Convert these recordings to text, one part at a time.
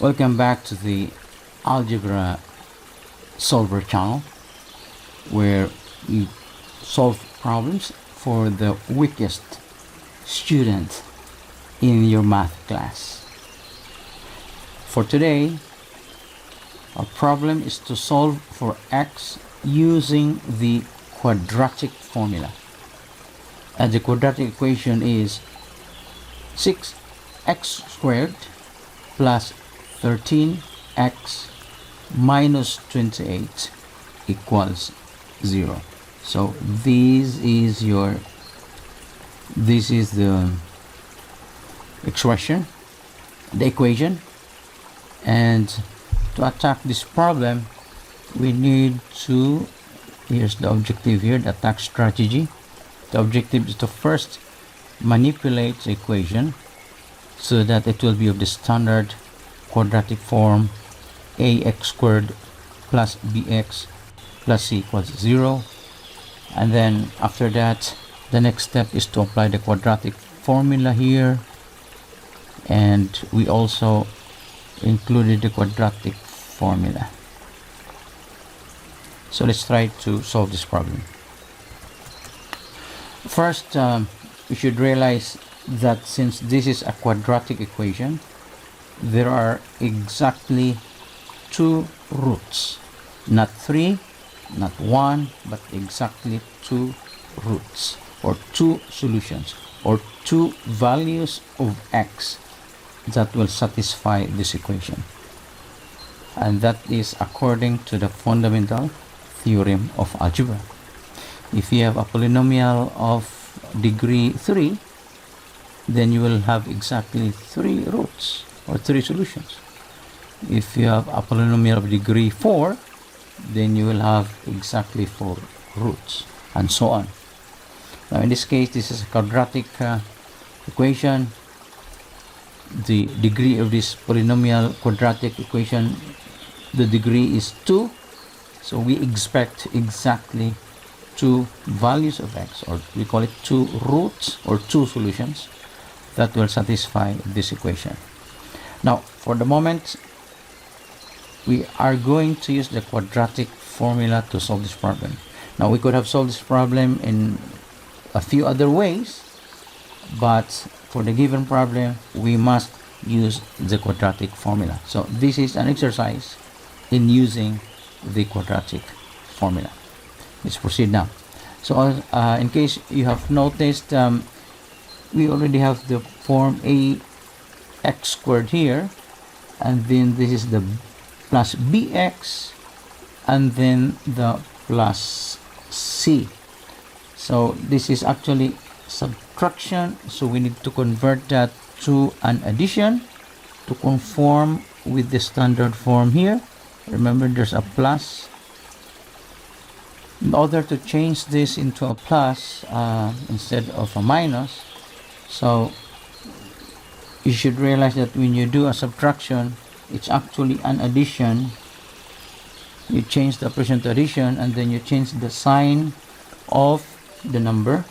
Welcome back to the Algebra Solver channel, where we solve problems for the weakest student in your math class. For today, our problem is to solve for x using the quadratic formula. And the quadratic equation is 6x squared plus 13x minus 28 equals 0. So this is the expression, the equation, and to attack this problem we need to, here's the objective here, the attack strategy. The objective is to first manipulate the equation so that it will be of the standard quadratic form ax squared plus bx plus c equals 0. And then after that, the next step is to apply the quadratic formula here, and we also included the quadratic formula. So let's try to solve this problem. First, you should realize that since this is a quadratic equation, there are exactly 2 roots, not 3, not 1, but exactly 2 roots, or 2 solutions, or 2 values of x that will satisfy this equation. And that is according to the fundamental theorem of algebra. If you have a polynomial of degree 3, then you will have exactly 3 roots or 3 solutions. If you have a polynomial of degree 4, then you will have exactly 4 roots, and so on. Now in this case, this is a quadratic equation. The degree of this polynomial quadratic equation, the degree is 2, so we expect exactly 2 values of x, or we call it 2 roots or 2 solutions that will satisfy this equation. Now for the moment, we are going to use the quadratic formula to solve this problem. Now we could have solved this problem in a few other ways, but for the given problem we must use the quadratic formula. So this is an exercise in using the quadratic formula. Let's proceed now. So in case you have noticed, we already have the form ax squared here, and then this is the plus bx, and then the plus c. So this is actually subtraction, so we need to convert that to an addition to conform with the standard form here. Remember, there's a plus. In order to change this into a plus instead of a minus, so you should realize that when you do a subtraction, it's actually an addition. You change the operation to addition, and then you change the sign of the number,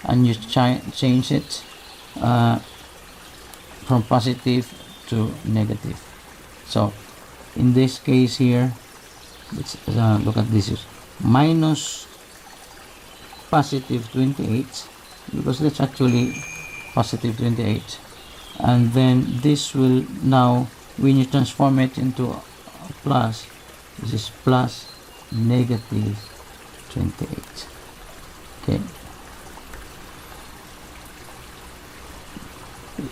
and you change it from positive to negative. So in this case here, let's look at this, is minus positive 28, because that's actually positive 28, and then this will, now when you transform it into a plus, this is plus negative 28. Okay,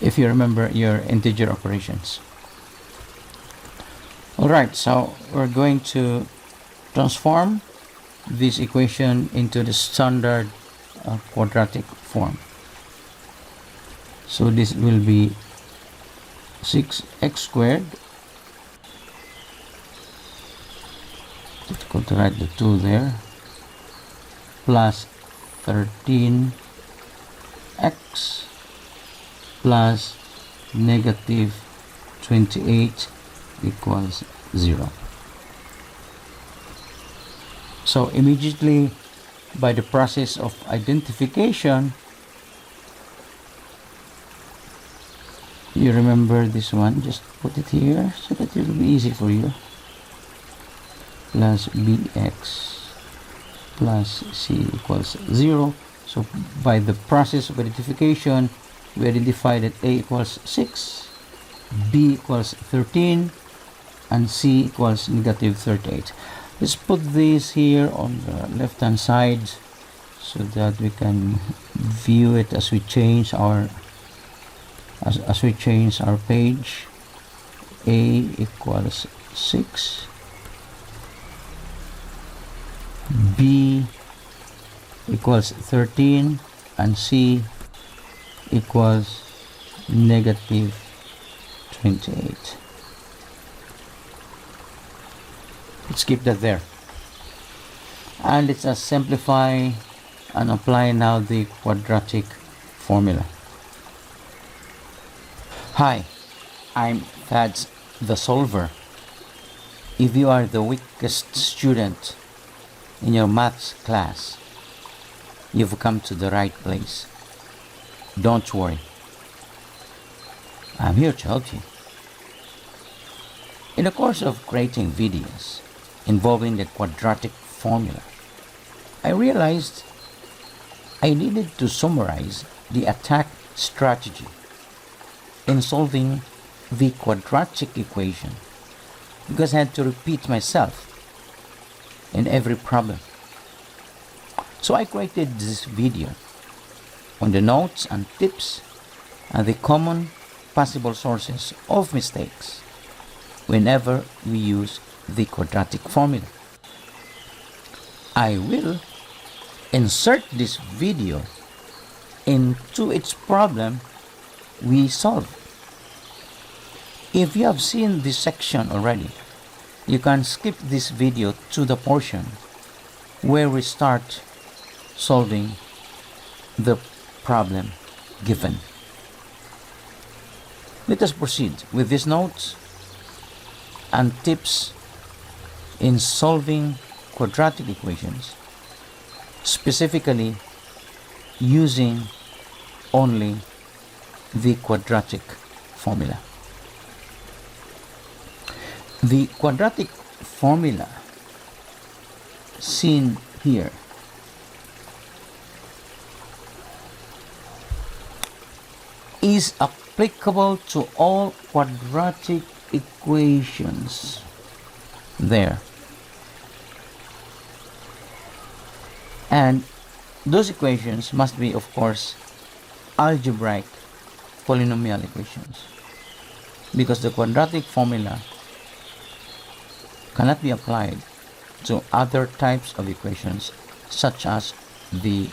if you remember your integer operations. Alright, so we're going to transform this equation into the standard quadratic form. So this will be 6x squared, difficult to write the 2 there, plus 13x plus negative 28 equals 0. So immediately, by the process of identification, You remember this one, just put it here so that it will be easy for you. Plus bx plus c equals 0. So by the process of identification, we identify that a equals 6, b equals 13, and c equals negative 38. Let's put this here on the left hand side so that we can view it as we change our page. A equals 6, b equals 13, and c equals negative 28. Let's keep that there. And let's just simplify and apply now the quadratic formula. Hi, I'm Thad's the solver. If you are the weakest student in your maths class, you've come to the right place. Don't worry. I'm here to help you. In the course of creating videos involving the quadratic formula, I realized I needed to summarize the attack strategy in solving the quadratic equation because I had to repeat myself in every problem. So I created this video on the notes and tips and the common possible sources of mistakes whenever we use the quadratic formula. I will insert this video into its problem we solve. If you have seen this section already, you can skip this video to the portion where we start solving the problem given. Let us proceed with these notes and tips in solving quadratic equations, specifically using only the quadratic formula. The quadratic formula seen here is applicable to all quadratic equations there. And those equations must be, of course, algebraic polynomial equations, because the quadratic formula cannot be applied to other types of equations, such as the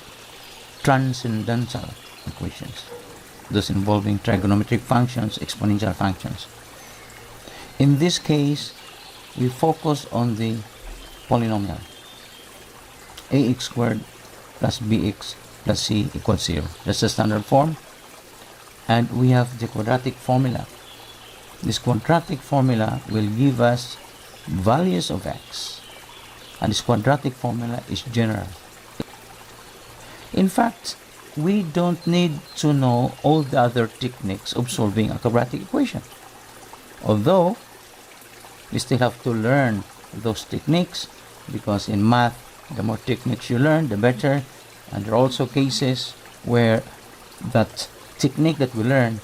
transcendental equations, those involving trigonometric functions, exponential functions. In this case, we focus on the polynomial ax squared plus bx plus c equals 0. That's the standard form. And we have the quadratic formula. This quadratic formula will give us values of x, and this quadratic formula is general. In fact, we don't need to know all the other techniques of solving a quadratic equation, although we still have to learn those techniques, because in math, the more techniques you learn, the better. And there are also cases where that technique that we learn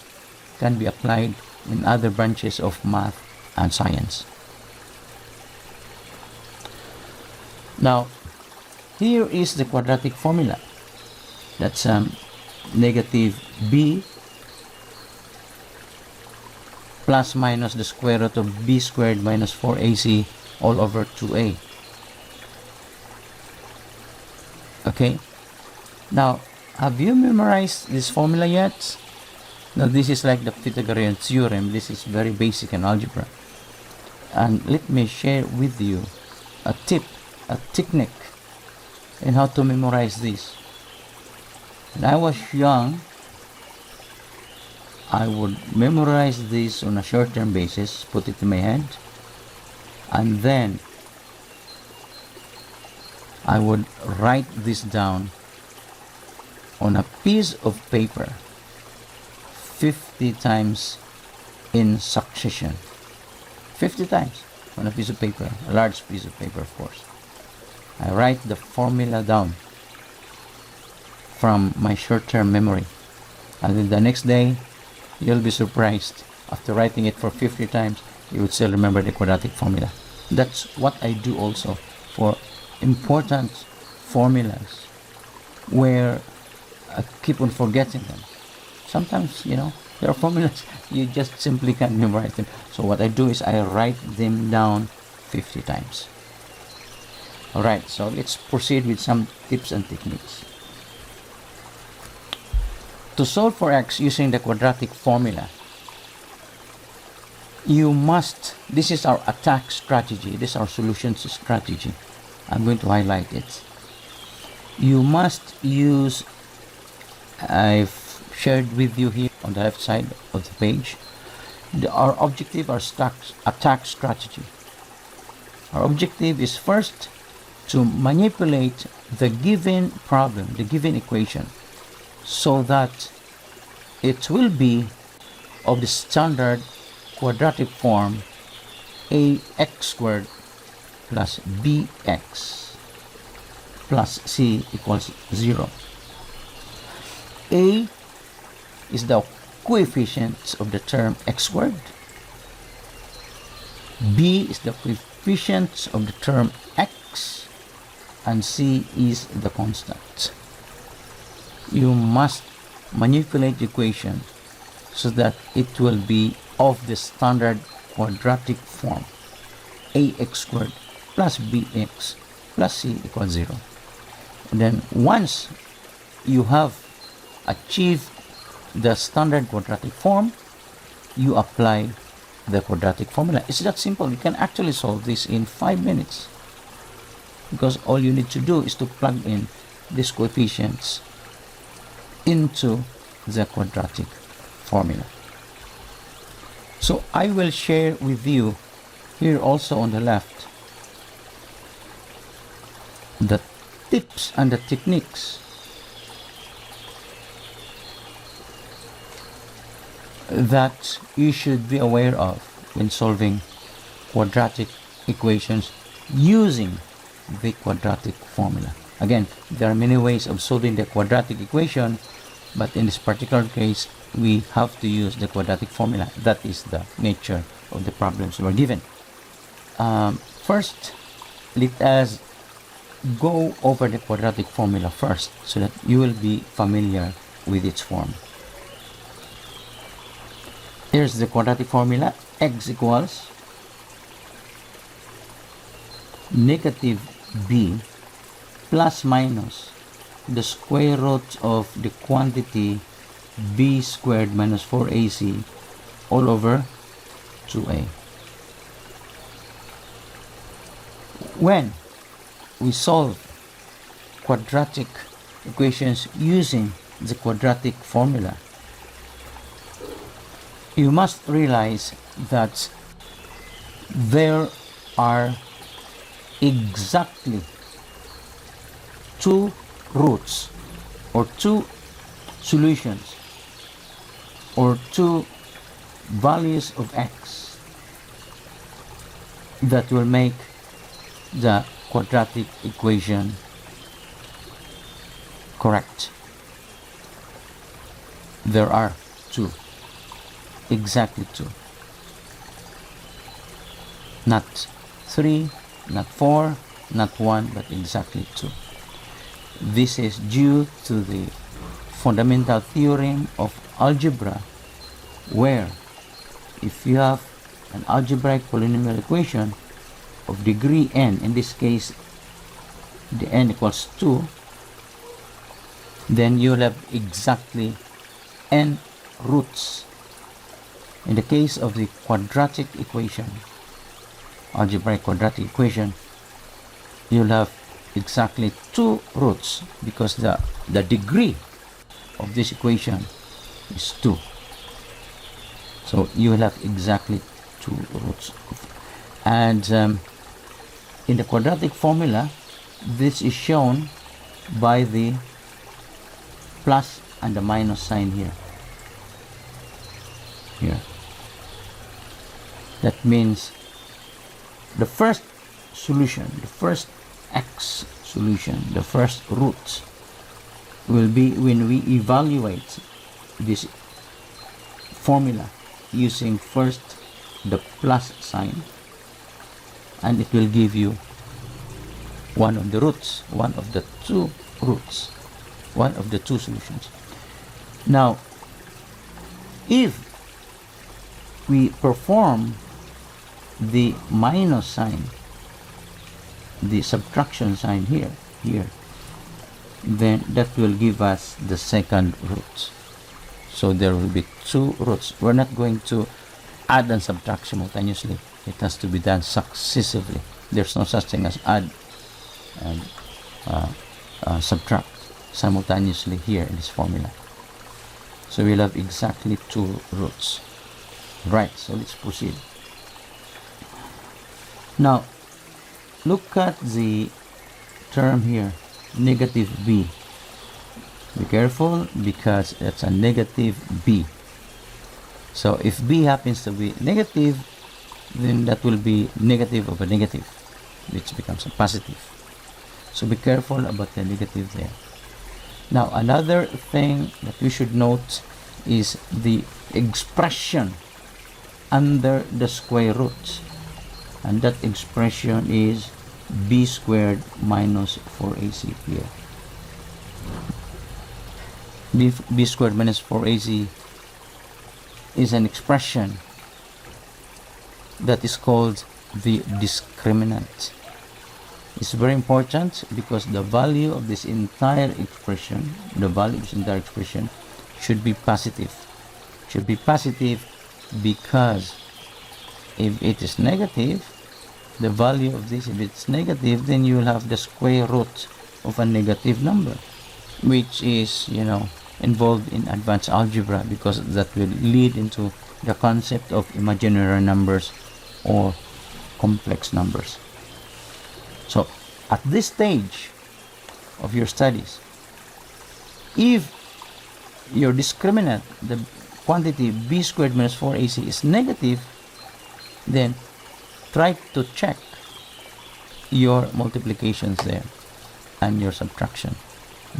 can be applied in other branches of math and science. Now, here is the quadratic formula. That's negative b plus minus the square root of b squared minus 4ac all over 2a. Okay, now have you memorized this formula yet? Now this is like the Pythagorean theorem. This is very basic in algebra, and let me share with you a tip, a technique in how to memorize this. When I was young, I would memorize this on a short-term basis, put it in my head, and then I would write this down on a piece of paper 50 times in succession 50 times on a piece of paper, a large piece of paper, of course. I write the formula down from my short-term memory, and then the next day you'll be surprised. After writing it for 50 times, you would still remember the quadratic formula. That's what I do also for important formulas where I keep on forgetting them. Sometimes, there are formulas you just simply can't memorize them. So what I do is I write them down 50 times. Alright, so let's proceed with some tips and techniques. To solve for x using the quadratic formula, this is our attack strategy, this is our solutions strategy. I'm going to highlight it. You must use, I've shared with you here on the left side of the page, our objective, our attack strategy. Our objective is first to manipulate the given problem, the given equation, so that it will be of the standard quadratic form ax squared plus bx plus c equals 0. A is the coefficient of the term x squared. B is the coefficient of the term x, and c is the constant. You must manipulate the equation so that it will be of the standard quadratic form ax squared plus bx plus c equals 0. And then once you have achieved the standard quadratic form, you apply the quadratic formula. It's that simple. You can actually solve this in 5 minutes, because all you need to do is to plug in these coefficients into the quadratic formula. So I will share with you here also on the left the tips and the techniques that you should be aware of when solving quadratic equations using the quadratic formula. Again, there are many ways of solving the quadratic equation, but in this particular case, we have to use the quadratic formula. That is the nature of the problems we're given. First, let us go over the quadratic formula first, so that you will be familiar with its form. Here's the quadratic formula. X equals negative b plus minus the square root of the quantity b squared minus 4ac all over 2a. When we solve quadratic equations using the quadratic formula, you must realize that there are exactly two roots or two solutions or two values of x that will make the quadratic equation correct. There are two. Exactly two. Not 3, not 4, not 1, but exactly 2. This is due to the fundamental theorem of algebra, where if you have an algebraic polynomial equation of degree n, in this case the n equals 2, then you'll have exactly n roots. In the case of the quadratic equation, algebraic quadratic equation, you'll have exactly 2 roots, because the degree of this equation is 2. So you will have exactly 2 roots. And in the quadratic formula, this is shown by the plus and the minus sign here. That means the first solution, the first x solution, the first root will be when we evaluate this formula using first the plus sign, and it will give you one of the roots, one of the two roots, one of the two solutions. Now, if we perform the minus sign, the subtraction sign here, then that will give us the second root. So there will be two roots. We're not going to add and subtract simultaneously. It has to be done successively. There's no such thing as add and subtract simultaneously here in this formula. So we'll have exactly two roots. Right, so let's proceed. Now, look at the term here, negative b. Be careful because it's a negative b. So if b happens to be negative, then that will be negative of a negative, which becomes a positive. So be careful about the negative there. Now, another thing that we should note is the expression under the square root, and that expression is b squared minus 4ac here. B squared minus 4ac is an expression that is called the discriminant. It's very important because the value of this entire expression, should be positive. Should be positive because if it is negative, the value of this, if it's negative, then you will have the square root of a negative number, which is, involved in advanced algebra, because that will lead into the concept of imaginary numbers or complex numbers. So at this stage of your studies, if your discriminant, the quantity b squared minus 4ac is negative, then try to check your multiplications there and your subtraction,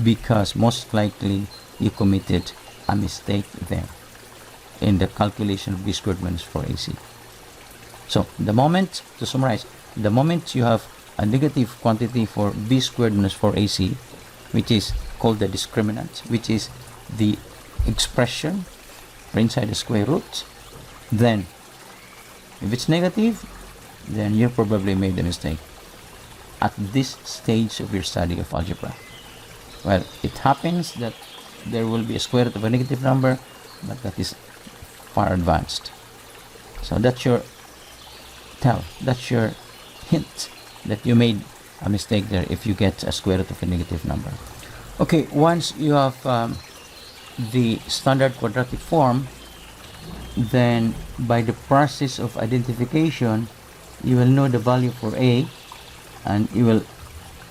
because most likely you committed a mistake there in the calculation of b squared minus 4ac. So to summarize, the moment you have a negative quantity for b squared minus 4ac, which is called the discriminant, which is the expression for inside the square root, then if it's negative, then you probably made a mistake at this stage of your study of algebra. Well, it happens that there will be a square root of a negative number, but that is far advanced. So that's your hint that you made a mistake there if you get a square root of a negative number. Okay, once you have the standard quadratic form, then by the process of identification, you will know the value for a, and you will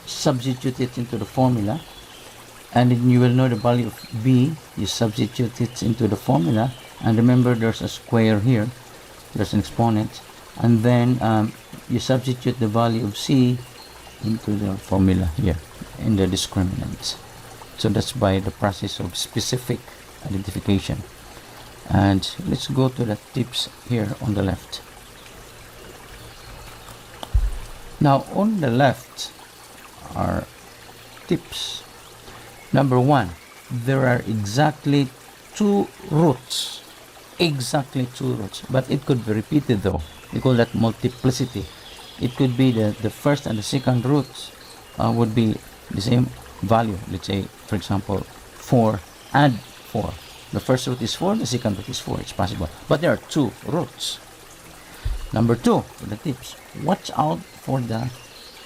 substitute it into the formula, and then you will know the value of b, you substitute it into the formula, and remember there's a square here, there's an exponent, and then you substitute the value of c into the formula here in the discriminant. So that's by the process of specific identification. And let's go to the tips here on the left. Now on the left are tips. Number one, there are exactly two roots, but it could be repeated though. We call that multiplicity. It could be the first and the second roots would be the same value. Let's say, for example, 4 and 4. The first root is 4, the second root is 4. It's possible. But there are two roots. Number two, for the tips, watch out for the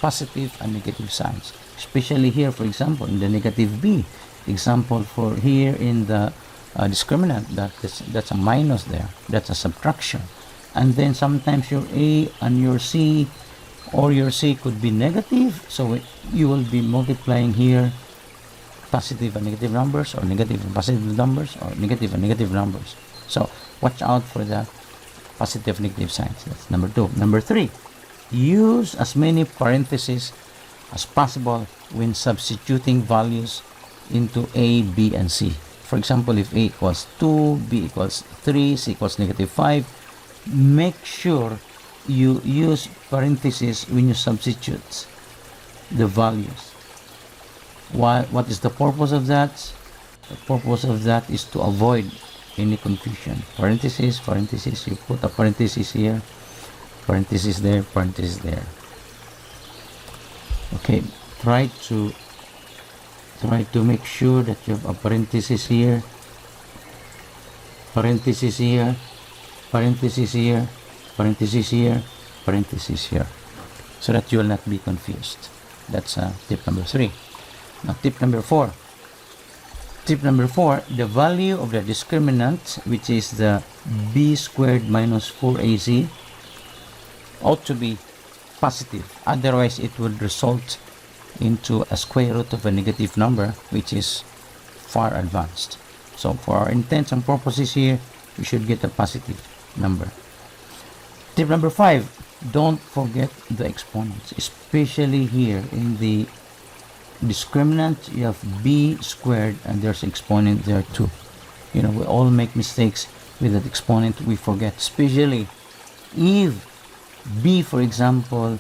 positive and negative signs. Especially here, for example, in the negative b. Example for here in the discriminant, that's a minus there. That's a subtraction. And then sometimes your a and your c, or your c could be negative. So you will be multiplying here positive and negative numbers, or negative and positive numbers, or negative and negative numbers. So watch out for the positive, negative signs. That's number 2. Number 3, use as many parentheses as possible when substituting values into A, B, and C. For example, if A equals 2, B equals 3, C equals negative 5, make sure you use parentheses when you substitute the values. What is the purpose of that? The purpose of that is to avoid any confusion. Parentheses, parentheses, you put a parenthesis here, parenthesis there, parenthesis there. Okay, try to make sure that you have a parenthesis here, parenthesis here, parenthesis here, parenthesis here, parenthesis here, so that you will not be confused. That's tip number 3. Now tip number 4. Tip number 4, the value of the discriminant, which is the b squared minus 4ac, ought to be positive. Otherwise, it would result into a square root of a negative number, which is far advanced. So for our intents and purposes here, we should get a positive number. Tip number 5, don't forget the exponents, especially here in the discriminant. You have b squared and there's exponent there too. We all make mistakes with that exponent. We forget, especially if b, for example,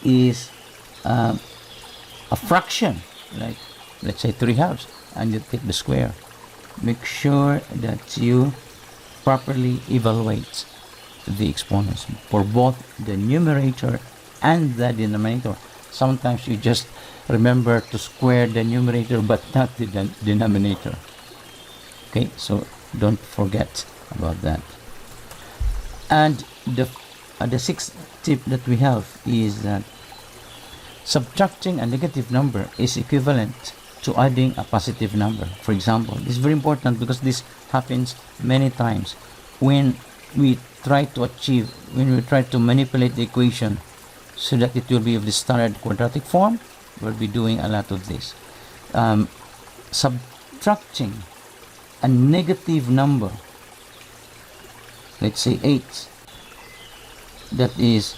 is a fraction, like let's say 3/2, and you take the square. Make sure that you properly evaluate the exponents for both the numerator and the denominator. Sometimes you just remember to square the numerator but not the denominator. Okay, so don't forget about that. And the sixth tip that we have is that subtracting a negative number is equivalent to adding a positive number. For example, this is very important because this happens many times when we try to manipulate the equation so that it will be of the standard quadratic form. We'll be doing a lot of this. Subtracting a negative number, let's say 8, that is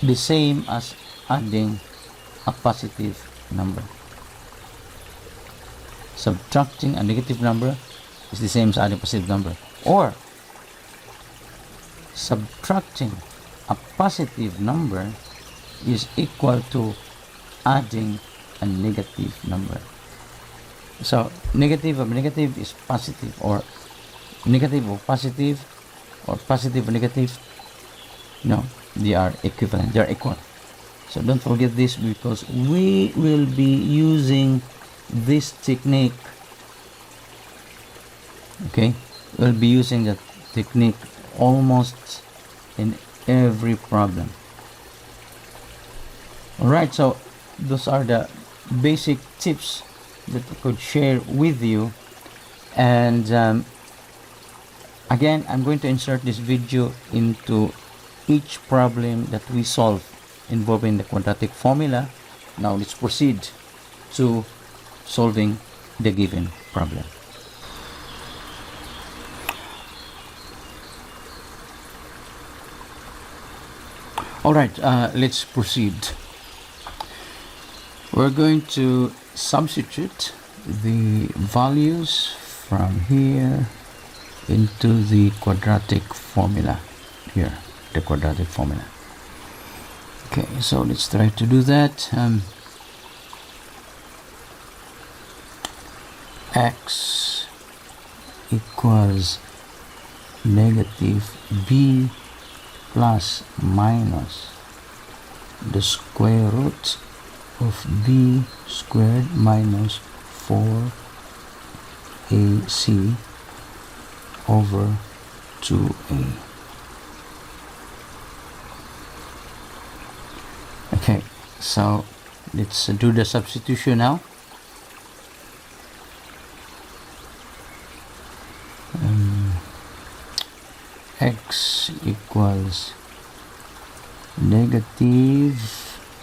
the same as adding a positive number. Subtracting a negative number is the same as adding a positive number. Or subtracting a positive number is equal to adding a negative number. So negative of negative is positive, or negative of positive, or positive of negative. No, they are equivalent, they are equal. So don't forget this, because we will be using this technique. Okay, we'll be using that technique almost in every problem. Alright, so those are the basic tips that I could share with you. And again, I'm going to insert this video into each problem that we solve involving the quadratic formula. Now let's proceed to solving the given problem. Alright, let's proceed. We're going to substitute the values from here into the quadratic formula. Here, the quadratic formula. Okay, so let's try to do that. X equals negative b plus minus the square root of b squared minus 4ac over 2a. Okay, so let's do the substitution now. X equals negative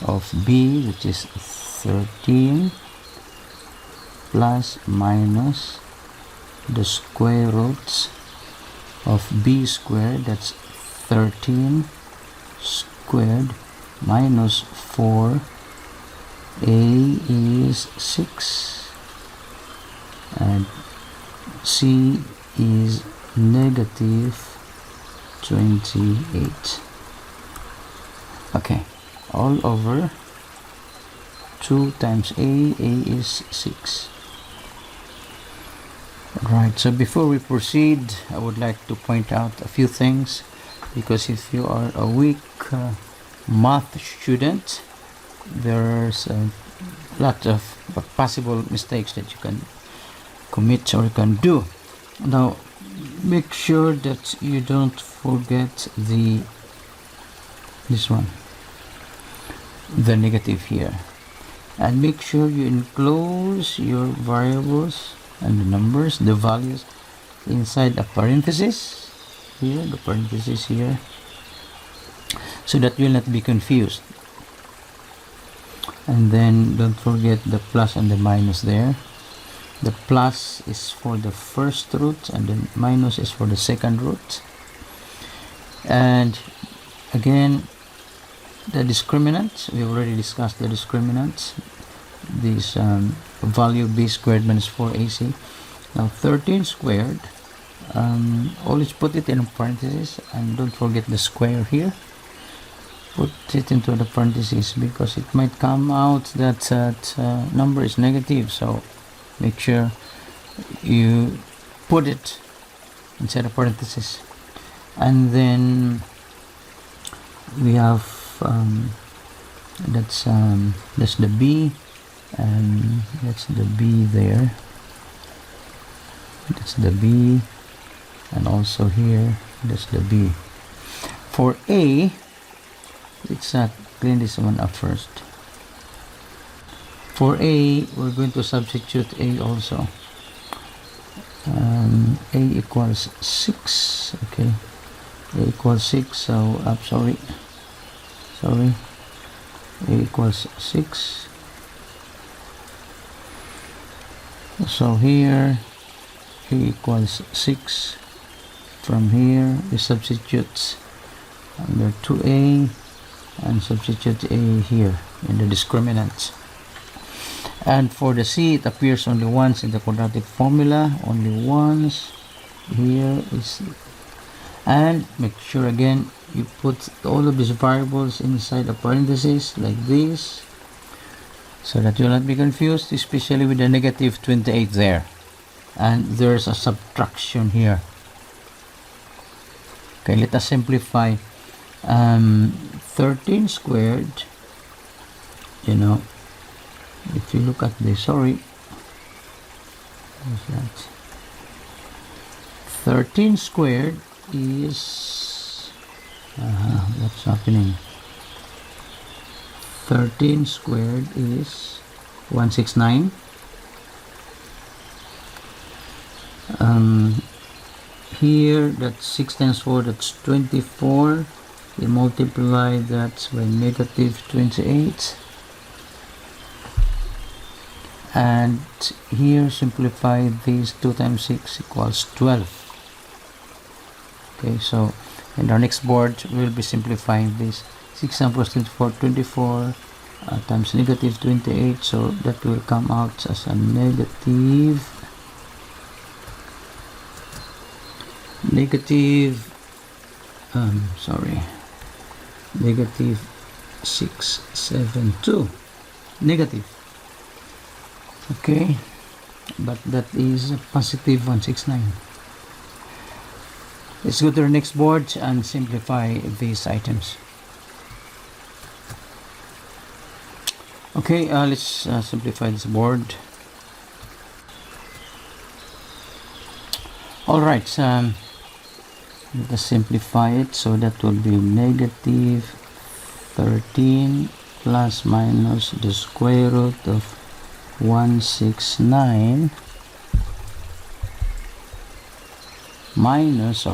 of b, which is 13, plus minus the square roots of b squared, that's 13 squared minus 4. A is 6 and C is negative 28. Okay, all over 2 times A is 6. Right, so before we proceed, I would like to point out a few things, because if you are a weak math student, there's a lot of possible mistakes that you can commit or you can do. Now, make sure that you don't forget this one, the negative here, and make sure you enclose your variables and the numbers, the values, inside a parenthesis here, the parenthesis here, so that you'll not be confused. And then don't forget the plus and the minus there. The plus is for the first root and the minus is for the second root. And again, the discriminant, we already discussed the discriminant, this value b squared minus 4ac. Now 13 squared, always put it in parentheses and don't forget the square here. Put it into the parentheses because it might come out that number is negative, so make sure you put it inside the parentheses. And then we have that's the b, and that's the b there, that's the b, and also here that's the b. For a, let's clean this one up first. For a, we're going to substitute a also. A equals 6. Okay, a equals 6, so sorry, a equals 6. So here a equals 6. From here we substitute under 2a and substitute a here in the discriminant. And for the c, it appears only once in the quadratic formula, only once. Here is, and make sure again you put all of these variables inside a parenthesis like this, so that you'll not be confused, especially with the negative 28 there. And there's a subtraction here. Okay, let us simplify. 13 squared, you know, if you look at this, sorry, what's that? 13 squared is what's happening? 13 squared is 169. Here that's 6 times 4, that's 24. You multiply that by negative 28, and here simplify these. 2 times 6 equals 12. Okay, so in our next board we'll be simplifying this. 6 times 4 is 24 times negative 28, so that will come out as a negative 672 negative. Okay, but that is a positive 169. Let's go to the next board and simplify these items. Okay, let's simplify this board. All right, let us simplify it. So that will be negative 13 plus minus the square root of 169 minus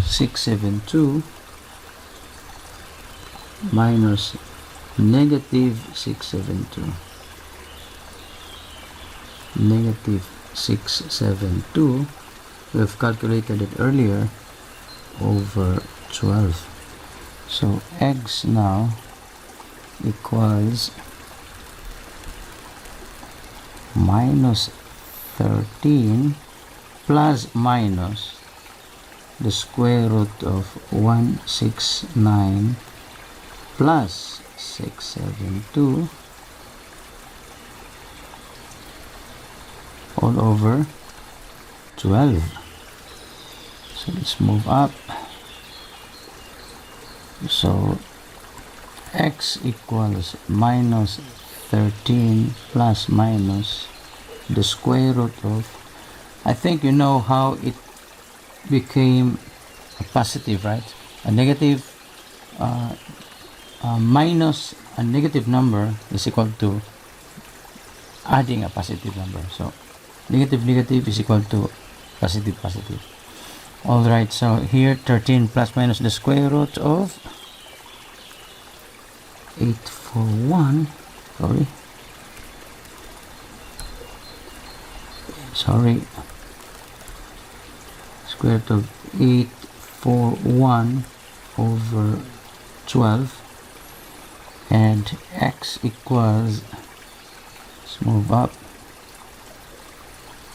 672 minus negative 672. negative 672. We have calculated it earlier, over 12. So x now equals minus 13 plus minus the square root of 169 plus 672 all over 12. So let's move up. So x equals minus 13 plus minus the square root of, I think you know how it became a positive, right? A negative minus a negative number is equal to adding a positive number. So negative negative is equal to positive positive. Alright, so here 13 plus minus the square root of 841, square root of 841 over 12, and x equals, let's move up,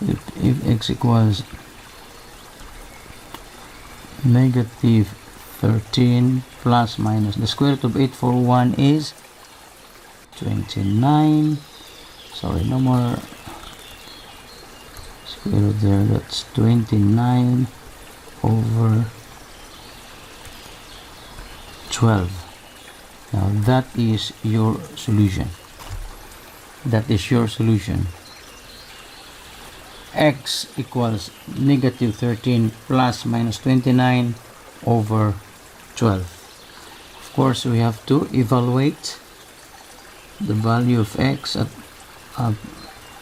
if x equals negative 13 plus minus the square root of 841 is 29. Sorry, no more square root there. That's 29 over 12. Now that is your solution. That is your solution. X equals negative 13 plus minus 29 over 12. Of course, we have to evaluate the value of x at,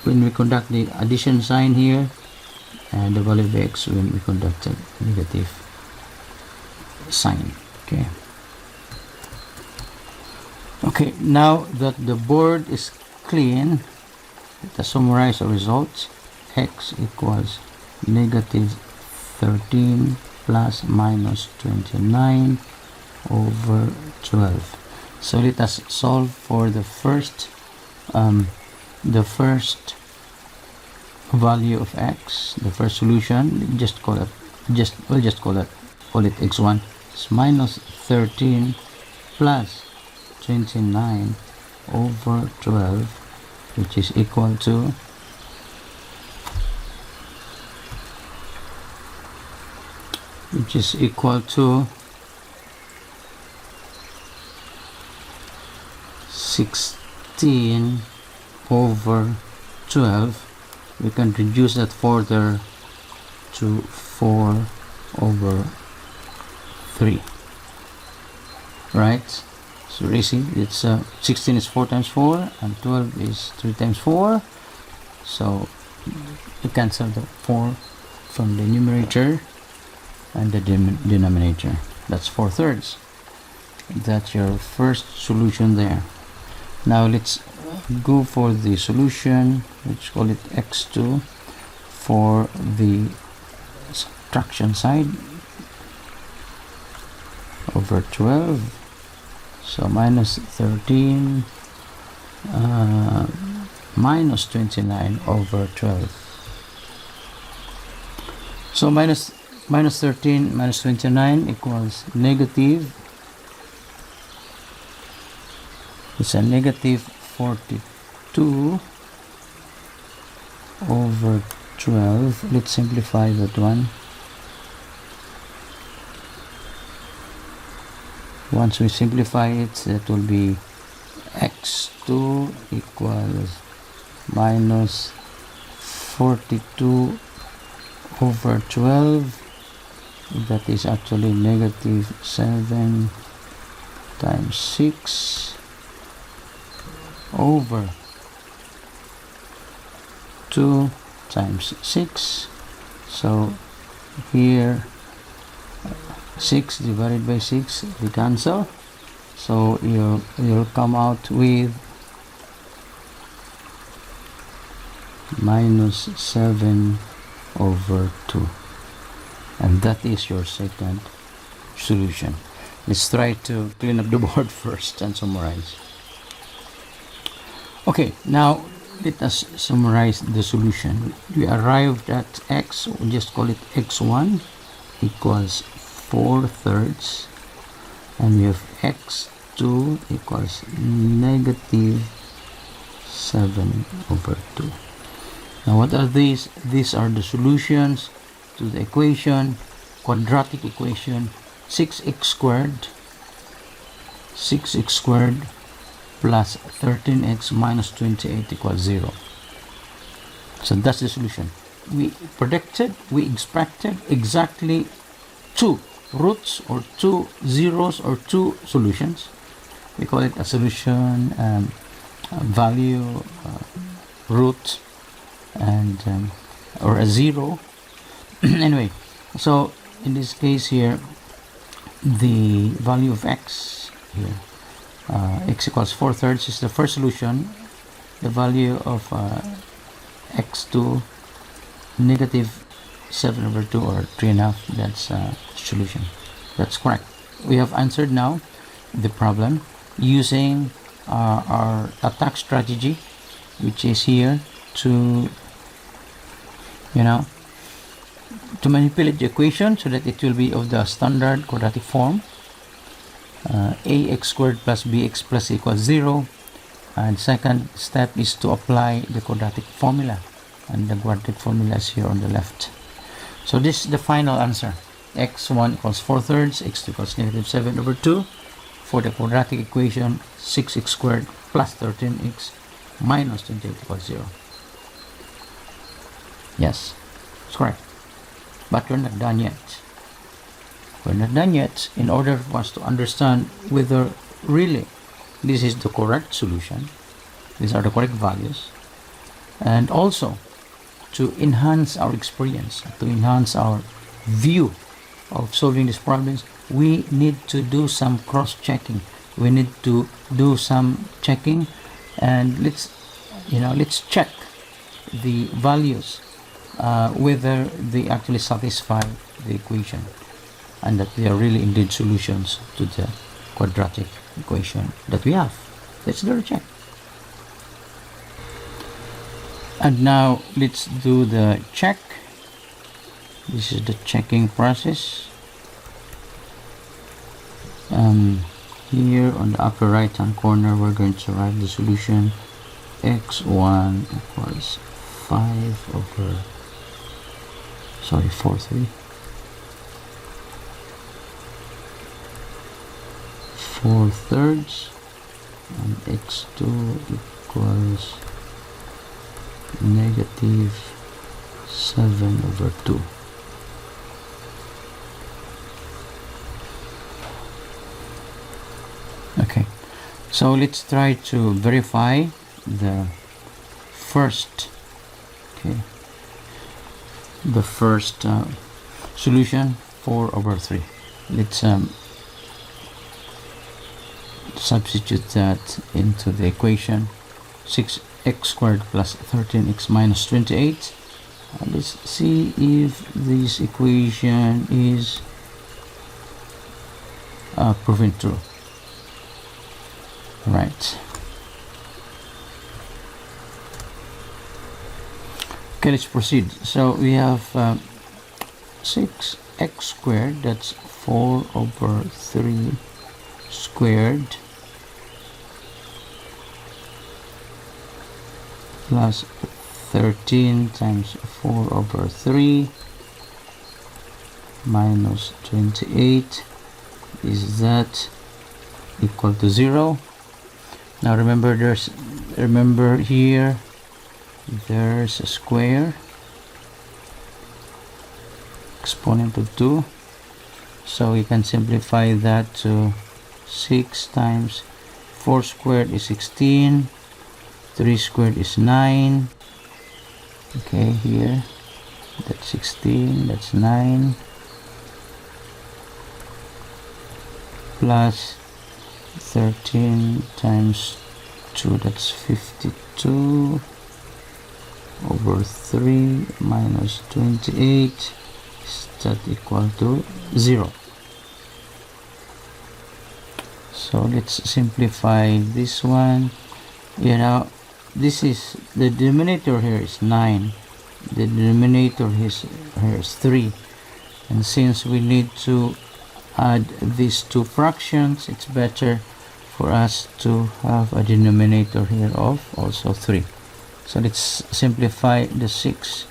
when we conduct the addition sign here, and the value of x when we conduct a negative sign. Okay, now that the board is clean, let us summarize the results. X equals negative 13 plus minus 29 over 12. So let us solve for the first value of x, the first solution. Call it x1. It's minus 13 plus 29 over 12, which is equal to 16 over 12. We can reduce that further to 4 over 3, right? So easy. It's 16 is 4 times 4 and 12 is 3 times 4. So you cancel the 4 from the numerator and the denominator. That's 4/3. That's your first solution there. Now let's go for the solution, let's call it x2, for the subtraction side, over 12. So minus 13 minus 29 over 12. So minus 13 minus 29 equals negative, it's a negative 42 over 12. Let's simplify that one. Once we simplify it, that will be x2 equals minus 42 over 12. That is actually negative 7 times 6 over 2 times 6. So here 6 divided by 6 we cancel, so you'll come out with minus 7 over 2. And that is your second solution. Let's try to clean up the board first and summarize. Okay, now let us summarize the solution. We arrived at x, we'll just call it x1 equals 4/3, and we have x2 equals negative 7 over 2. Now what are these? These are the solutions to the equation, quadratic equation, 6x squared plus 13x minus 28 equals 0. So that's the solution. We predicted, we expected exactly two roots or two zeros or two solutions. We call it a solution, value, root, and or a zero. Anyway, so in this case here, the value of x here, x equals 4/3 is the first solution. The value of x2 negative 7 over 2 or 3.5, that's solution. That's correct. We have answered now the problem using our attack strategy, which is here to to manipulate the equation so that it will be of the standard quadratic form. Ax squared plus bx plus c equals 0. And second step is to apply the quadratic formula, and the quadratic formula is here on the left. So this is the final answer. x1 equals 4/3, x2 equals negative 7 over 2. For the quadratic equation, 6x squared plus 13x minus 28 equals 0. Yes, it's correct. But we're not done yet. We're not done yet. In order for us to understand whether really this is the correct solution, these are the correct values, and also to enhance our experience, to enhance our view of solving these problems, we need to do some cross-checking. We need to do some checking, and let's check the values, whether they actually satisfy the equation and that they are really indeed solutions to the quadratic equation that we have. Let's do a check. And now let's do the check. This is the checking process. Here on the upper right hand corner, we're going to write the solution. x1 equals 4/3, and x2 equals negative 7 over 2. Okay, so let's try to verify the first solution, 4/3. Let's substitute that into the equation. 6x squared plus 13x minus 28. Let's see if this equation is proven true. Right. Okay, let's proceed. So we have 6x squared, that's 4/3 squared, plus 13 times 4/3 minus 28. Is that equal to 0? Now remember here there's a square, exponent of 2, so we can simplify that to 6 times 4 squared is 16, 3 squared is 9. Okay, here that's 16, that's 9, plus 13 times 2, that's 52, over 3 minus 28, is that equal to 0? So let's simplify this one. You know, this is the denominator here is 9, the denominator here is 3, and since we need to add these two fractions, it's better for us to have a denominator here of also 3. So let's simplify the 6,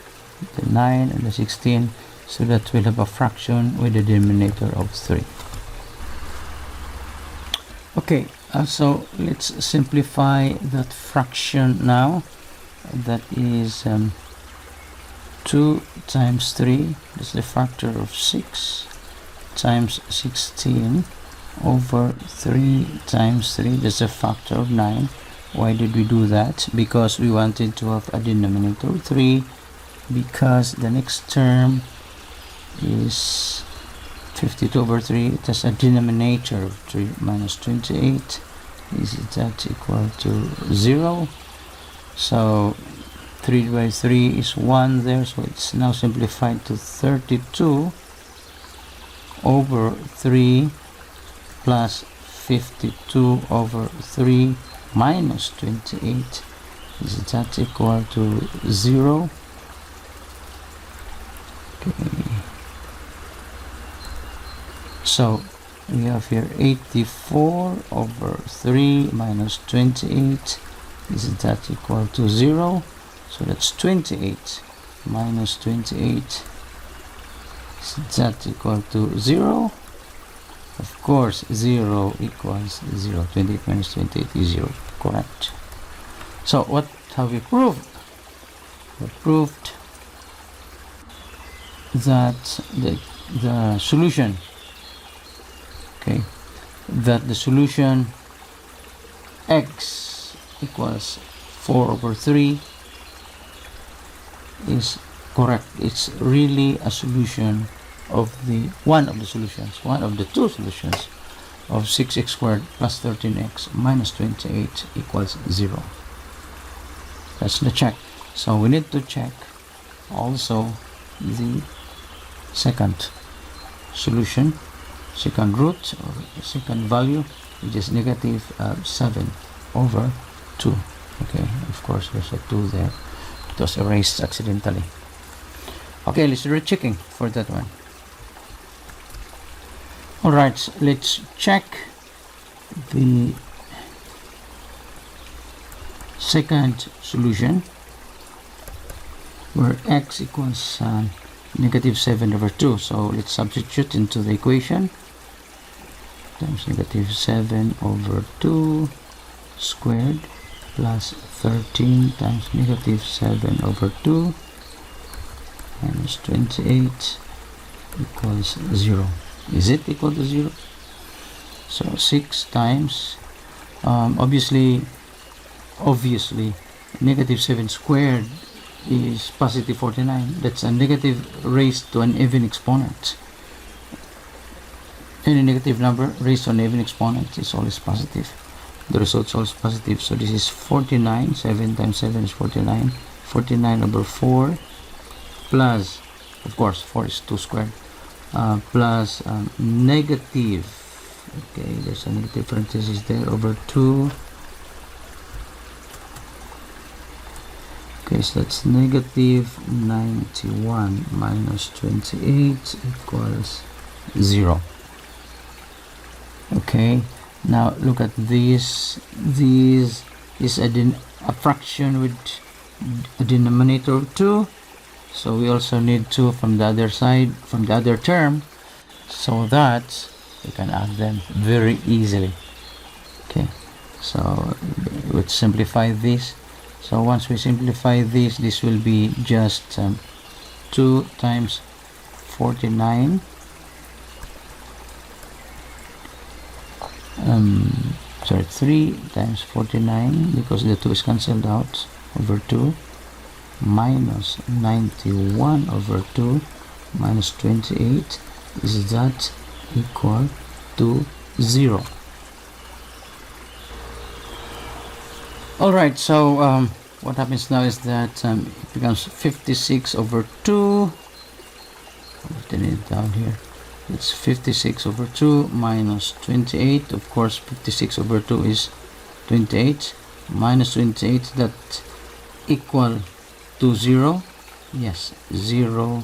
the 9, and the 16, so that we'll have a fraction with a denominator of 3. Okay, so let's simplify that fraction now. That is 2 times 3, that's the factor of 6, times 16 over 3 times 3, that's a factor of 9. Why did we do that? Because we wanted to have a denominator of 3, because the next term is 52 over 3. It has a denominator of 3 minus 28. Is that equal to 0? So 3 by 3 is 1 there, so it's now simplified to 32 over 3 plus 52 over 3 minus 28. Is that equal to 0? Okay. So we have here 84 over 3 minus 28. Is that equal to 0? So that's 28 minus 28. Is that equal to 0? Of course, 0 equals 0. 28 minus 28 is 0. Correct. So what have we proved? We proved that the solution, okay, that the solution x equals 4 over 3 is correct. It's really a solution of one of the two solutions of 6x squared plus 13x minus 28 equals 0. That's the check. So we need to check also the second solution, second root or second value, which is negative 7 over 2. Okay, of course there's a 2 there. It was erased accidentally. Okay, let's do checking for that one. Alright, let's check the second solution where x equals negative 7 over 2. So let's substitute into the equation. Times negative 7 over 2 squared plus 13 times negative 7 over 2 minus 28 equals 0. Is it equal to 0? So 6 times obviously negative 7 squared is positive 49. That's a negative raised to an even exponent. Any negative number raised to an even exponent is always positive. The result is always positive. So this is 49. 7 times 7 is 49. 49 over 4 plus, of course 4 is 2 squared, plus negative, okay, there's a negative parenthesis there, over 2. Okay, so that's negative 91 minus 28 equals 0. Okay, now look at this. This is a fraction with a denominator of 2. So we also need 2 from the other side, from the other term, so that we can add them very easily. Okay, so let's simplify this. So once we simplify this, this will be just 2 times 49 3 times 49, because the 2 is cancelled out, over 2 minus 91 over 2 minus 28. Is that equal to 0? Alright, so what happens now is that it becomes 56 over 2. Written it down here. It's 56 over 2 minus 28. Of course, 56 over 2 is 28. Minus 28, that equal to 0. Yes, 0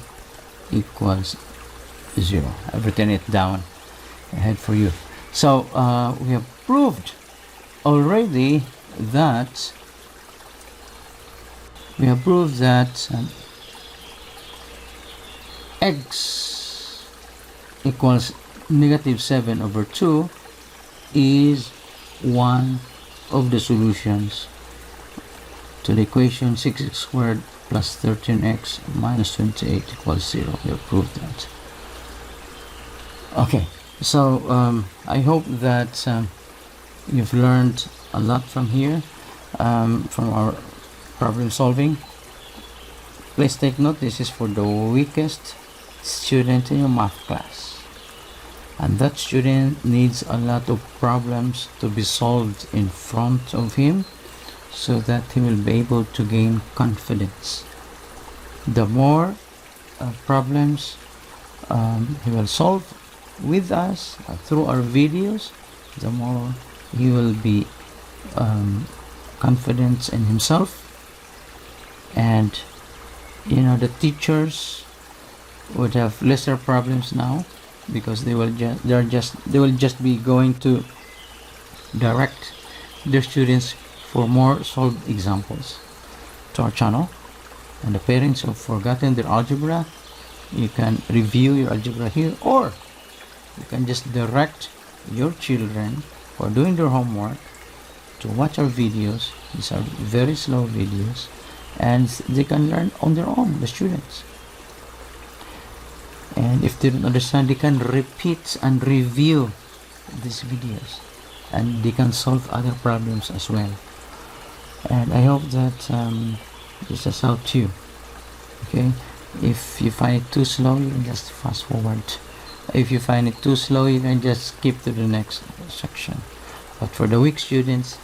equals 0. I've written it down ahead for you. So we have proved already that x equals negative 7 over 2 is one of the solutions to the equation 6x squared plus 13x minus 28 equals 0. We have proved that. Okay, so I hope that you've learned a lot from here, from our problem solving. Please take note, this is for the weakest student in your math class, and that student needs a lot of problems to be solved in front of him so that he will be able to gain confidence. The more problems he will solve with us through our videos, the more he will be confident in himself. And you know, the teachers would have lesser problems now, because they will just be going to direct their students for more solved examples to our channel. And the parents who have forgotten their algebra, you can review your algebra here, or you can just direct your children who are doing their homework to watch our videos. These are very slow videos, and they can learn on their own, the students. And if they don't understand, they can repeat and review these videos, and they can solve other problems as well. And I hope that this has helped you. Okay, if you find it too slow, you can just fast forward. If you find it too slow, you can just skip to the next section. But for the weak students,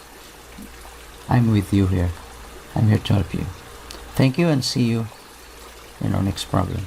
I'm with you here. I'm here to help you. Thank you, and see you in our next problem.